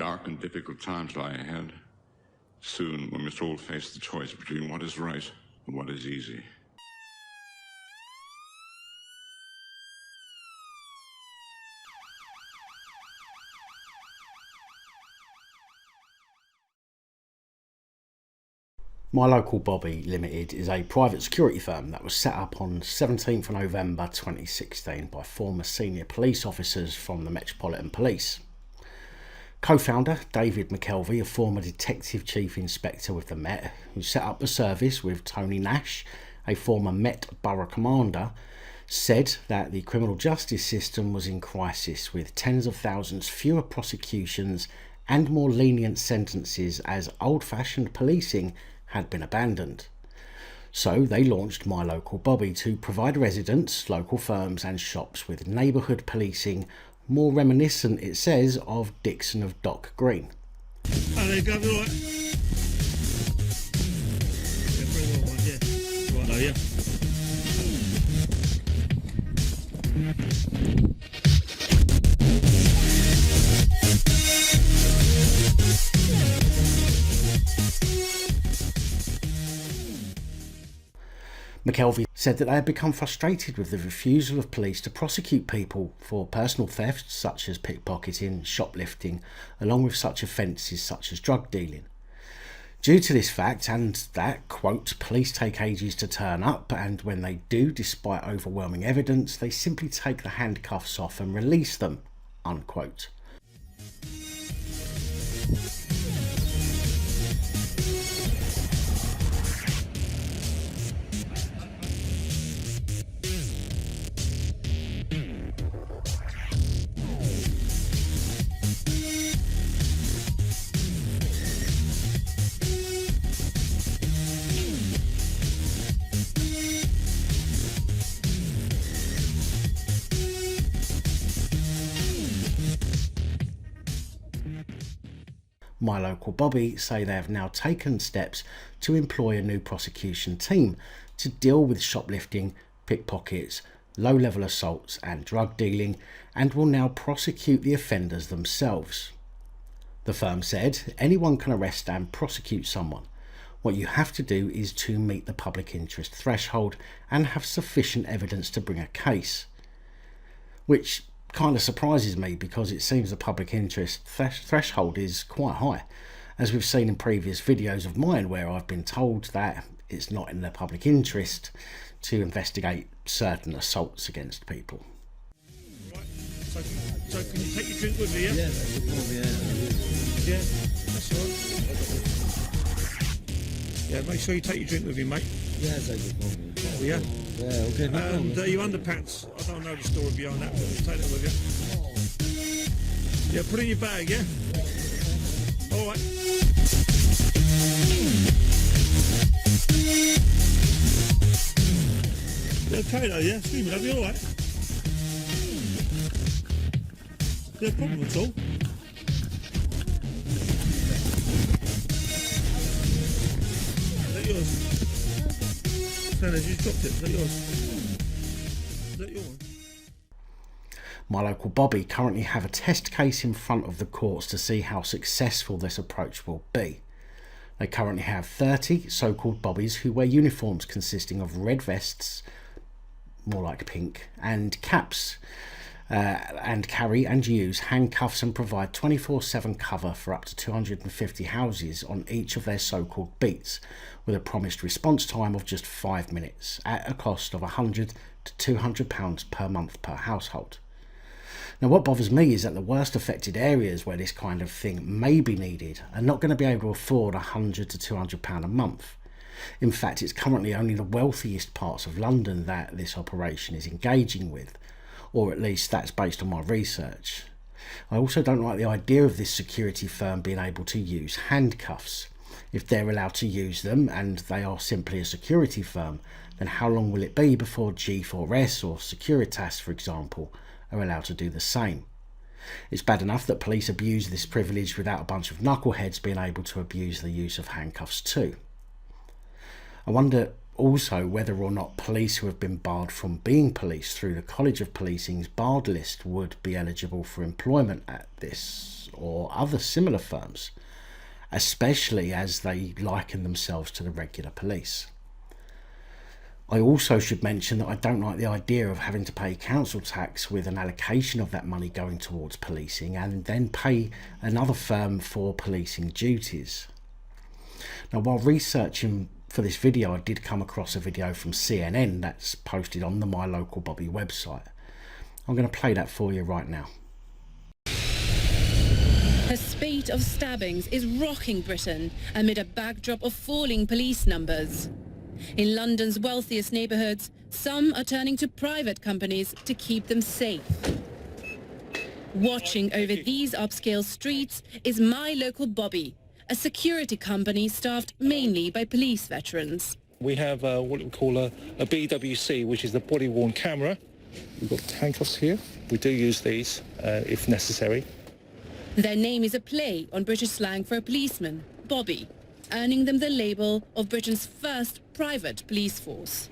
dark and difficult times lie ahead. Soon we must all face the choice between what is right and what is easy. My Local Bobby Limited is a private security firm that was set up on 17th of November 2016 by former senior police officers from the Metropolitan Police. Co-founder David McKelvey, a former Detective Chief Inspector with the Met, who set up the service with Tony Nash, a former Met Borough Commander, said that the criminal justice system was in crisis with tens of thousands fewer prosecutions and more lenient sentences as old-fashioned policing had been abandoned. So they launched My Local Bobby to provide residents, local firms and shops with neighbourhood policing more reminiscent, it says, of Dixon of Dock Green. Oh, there you go, all right. Yeah, pretty well, yeah. Right, though, yeah. McKelvey said that they had become frustrated with the refusal of police to prosecute people for personal thefts such as pickpocketing, shoplifting, along with such offences such as drug dealing. Due to this fact and that, quote, police take ages to turn up, and when they do, despite overwhelming evidence, they simply take the handcuffs off and release them, unquote. My Local Bobby say they have now taken steps to employ a new prosecution team to deal with shoplifting, pickpockets, low-level assaults and drug dealing, and will now prosecute the offenders themselves. The firm said anyone can arrest and prosecute someone. What you have to do is to meet the public interest threshold and have sufficient evidence to bring a case. Which kind of surprises me, because it seems the public interest threshold is quite high, as we've seen in previous videos of mine where I've been told that it's not in the public interest to investigate certain assaults against people. Right. So can you take your drink with you, yeah? Yeah, that's good for me, yeah. Yeah, that's all right. Yeah, make sure you take your drink with you, mate. Yeah, that's good for me. Oh, yeah? Yeah, okay, no problem. And your underpants, I don't know the story behind that, but take that with you. Yeah, put it in your bag, yeah? Alright. You okay though, yeah? Excuse me, love, you alright? Is there a problem at all? Is that yours? You dropped it. Is that yours? Is that your one? My Local Bobby currently have a test case in front of the courts to see how successful this approach will be. They currently have 30 so-called bobbies who wear uniforms consisting of red vests, more like pink, and caps, and carry and use handcuffs and provide 24/7 cover for up to 250 houses on each of their so-called beats, with a promised response time of just 5 minutes at a cost of £100 to £200 per month per household. Now, what bothers me is that the worst affected areas where this kind of thing may be needed are not going to be able to afford £100 to £200 a month. In fact, it's currently only the wealthiest parts of London that this operation is engaging with, or at least that's based on my research. I also don't like the idea of this security firm being able to use handcuffs. If they're allowed to use them and they are simply a security firm, then how long will it be before G4S or Securitas, for example, are allowed to do the same? It's bad enough that police abuse this privilege without a bunch of knuckleheads being able to abuse the use of handcuffs too. I wonder Also, whether or not police who have been barred from being police through the College of Policing's barred list would be eligible for employment at this or other similar firms, especially as they liken themselves to the regular police. I also should mention that I don't like the idea of having to pay council tax with an allocation of that money going towards policing and then pay another firm for policing duties. Now, while researching for this video, I did come across a video from CNN that's posted on the My Local Bobby website. I'm going to play that for you right now. A spate of stabbings is rocking Britain amid a backdrop of falling police numbers. In London's wealthiest neighbourhoods, some are turning to private companies to keep them safe. Watching over these upscale streets is My Local Bobby, a security company staffed mainly by police veterans. We have what we call a BWC, which is the body-worn camera. We've got handcuffs here. We do use these if necessary. Their name is a play on British slang for a policeman, Bobby, earning them the label of Britain's first private police force.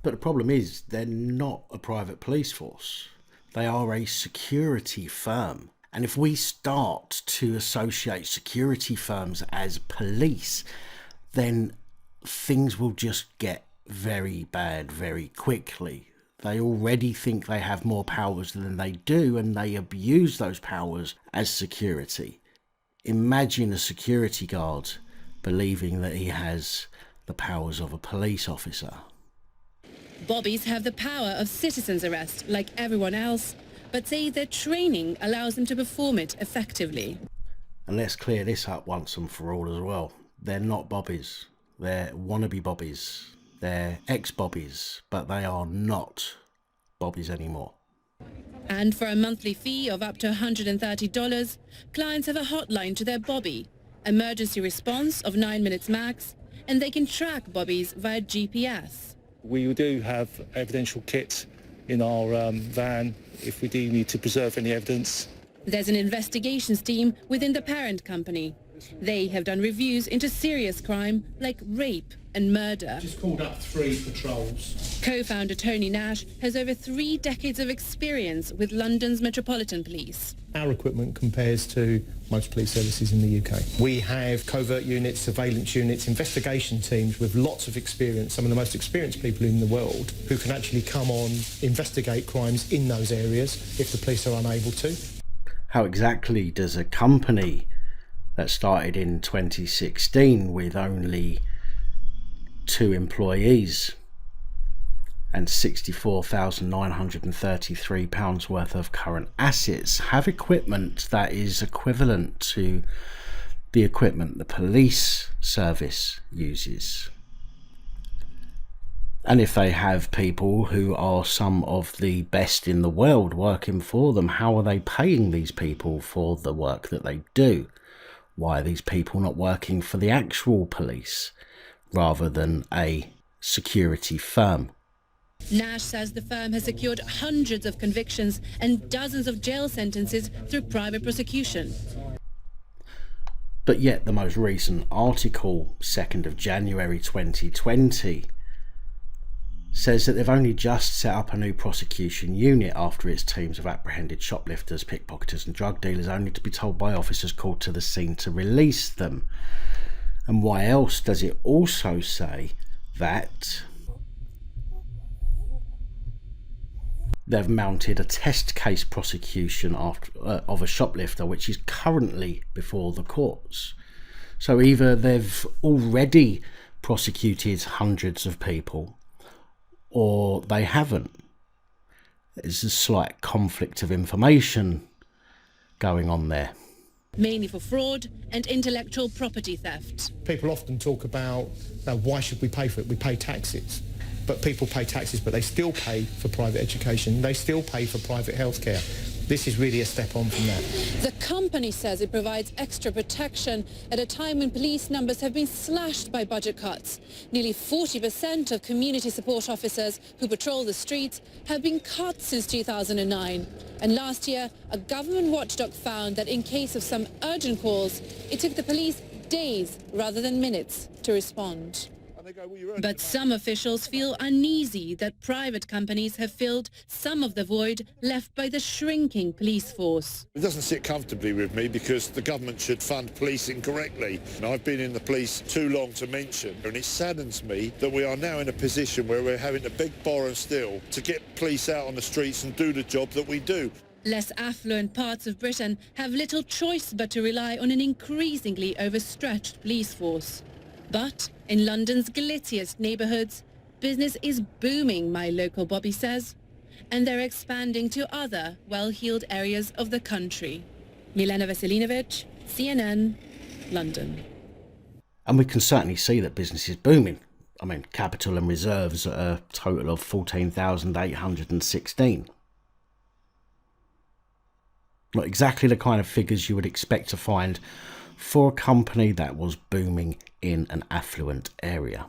But the problem is, they're not a private police force. They are a security firm. And if we start to associate security firms as police, then things will just get very bad very quickly. They already think they have more powers than they do, and they abuse those powers as security. Imagine a security guard believing that he has the powers of a police officer. Bobbies have the power of citizen's arrest like everyone else, but say their training allows them to perform it effectively. And let's clear this up once and for all as well. They're not bobbies. They're wannabe bobbies. They're ex-bobbies, but they are not bobbies anymore. And for a monthly fee of up to $130, clients have a hotline to their bobby, emergency response of 9 minutes max, and they can track bobbies via GPS. We do have evidential kits in our van if we do need to preserve any evidence. There's an investigations team within the parent company. They have done reviews into serious crime like rape and murder. Just called up 3 patrols. Co-founder Tony Nash has over 3 decades of experience with London's Metropolitan Police. Our equipment compares to most police services in the UK. We have covert units, surveillance units, investigation teams with lots of experience, some of the most experienced people in the world who can actually come on, investigate crimes in those areas if the police are unable to. How exactly does a company that started in 2016 with only 2 employees and £64,933 worth of current assets have equipment that is equivalent to the equipment the police service uses? And if they have people who are some of the best in the world working for them, how are they paying these people for the work that they do? Why are these people not working for the actual police rather than a security firm? Nash says the firm has secured hundreds of convictions and dozens of jail sentences through private prosecution. But yet the most recent article, 2nd of January 2020, says that they've only just set up a new prosecution unit after its teams have apprehended shoplifters, pickpocketers and drug dealers, only to be told by officers called to the scene to release them. And why else does it also say that they've mounted a test case prosecution of a shoplifter which is currently before the courts? So either they've already prosecuted hundreds of people or they haven't. There's a slight conflict of information going on there. Mainly for fraud and intellectual property theft. People often talk about why should we pay for it? We pay taxes. But people pay taxes, but they still pay for private education. They still pay for private healthcare. This is really a step on from that. The company says it provides extra protection at a time when police numbers have been slashed by budget cuts. Nearly 40% of community support officers who patrol the streets have been cut since 2009. And last year, a government watchdog found that in case of some urgent calls, it took the police days rather than minutes to respond. But some officials feel uneasy that private companies have filled some of the void left by the shrinking police force. It doesn't sit comfortably with me because the government should fund policing correctly. And I've been in the police too long to mention, and it saddens me that we are now in a position where we're having to beg, borrow and steal to get police out on the streets and do the job that we do. Less affluent parts of Britain have little choice but to rely on an increasingly overstretched police force. But in London's glitziest neighbourhoods, business is booming, my local Bobby says, and they're expanding to other well-heeled areas of the country. Milena Veselinovic, CNN, London. And we can certainly see that business is booming. I mean, capital and reserves at a total of 14,816. Not exactly the kind of figures you would expect to find for a company that was booming in an affluent area.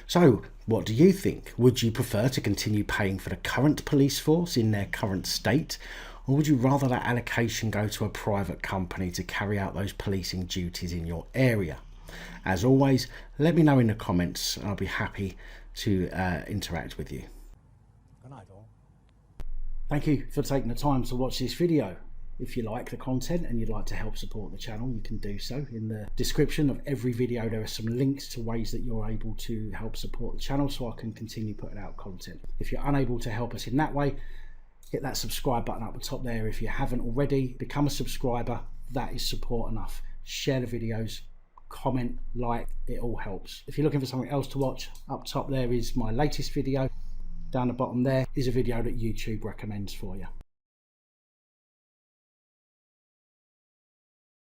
So, what do you think? Would you prefer to continue paying for the current police force in their current state? Or would you rather that allocation go to a private company to carry out those policing duties in your area? As always, let me know in the comments and I'll be happy to interact with you. Thank you for taking the time to watch this video. If you like the content and you'd like to help support the channel, you can do so. In the description of every video there are some links to ways that you're able to help support the channel so I can continue putting out content. If you're unable to help us in that way, hit that subscribe button up the top there. If you haven't already, become a subscriber. That is support enough. Share the videos, comment, like, it all helps. If you're looking for something else to watch, up top there is my latest video. Down the bottom there is a video that YouTube recommends for you.